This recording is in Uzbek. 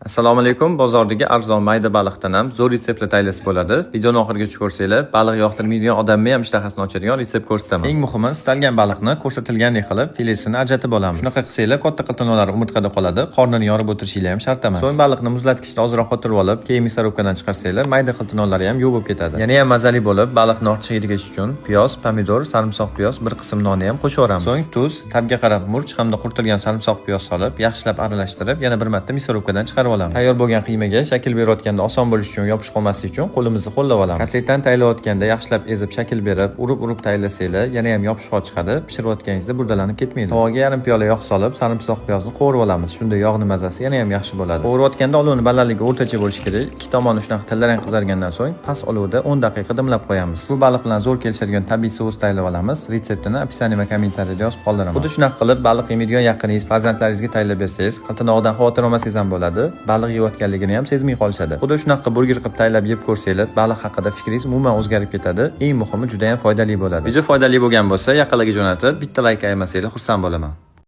Assalomu alaykum. Bozordagi arzon mayda baliqdan ham zo'r retseptli taylasi bo'ladi. Videoni oxirigacha ko'rsanglar, baliq yoqtirmaydigan odamni ham ishtahasini ochadigan retsept ko'rsataman. Eng muhimi, istalgan baliqni ko'rsatilgandek qilib filesini ajratib olamiz. Shunaqa qilsanglar, katta qiltinolar umurtqada qoladi, qornini yorib o'tirishinglar ham shart emas. So'ng baliqni muzlatgichda ozroq qotirib olib, keyin mikrorovkadan chiqarsanglar, mayda qiltinolari ham yuvib ketadi. Yana ham mazali bo'lib, baliqni ortiqcha hidga uchun piyoz, pomidor, sarimsoq piyoz, bir qism nonni ham qo'shib yuboramiz. So'ng tuz, tabga qarab murch hamda quritilgan sarimsoq piyoz solib, yaxshilab aralashtirib, yana bir marta mikrorovkadan chiqarib olamiz. Tayyor bo'lgan qiymaga shakl berayotganda oson bo'lishi uchun yopish qolmaslik uchun qo'limizni qo'llab olamiz. Kotletdan tayyorlayotganda yaxshilab ezib shakl berib, urib tayyorlasanglar, yana ham yopishqoq chiqadi. Pishirayotganingizda burdalanib ketmaydi. Tovaga yarim piyola yog' solib, sarimsoq piyozni qovurib olamiz. Shunda yog'ning mazasi yana ham yaxshi bo'ladi. Qovurayotganda olovni balandligi o'rtacha bo'lishi kerak. Ikki tomoni shunaqa tillarang qizargandan so'ng past olovda 10 daqiqa dimlab qo'yamiz. Bu baliq bilan zo'r kelishadigan tabiiy sous tayyorlab olamiz. Retseptini opisiya va kommentariyada yozib qoldiraman. Xuddi shunaqa qilib baliq yeydigan yaqiningiz, farzandlaringizga tayyorlab bersangiz, qiltinoqdan xavotir olmasangiz ham bo'ladi. Baliq yeyotganligini ham sezmay qolishadi. Xuddi shunaqa burger qilib tayyorlab yeb ko'rsanglar, baliq haqida fikringiz umuman o'zgarib ketadi. Eng muhimi juda ham foydali bo'ladi. Video foydali bo'lgan bo'lsa, yaqinlarga jo'natib, bitta like aymasanglar xursand bo'laman.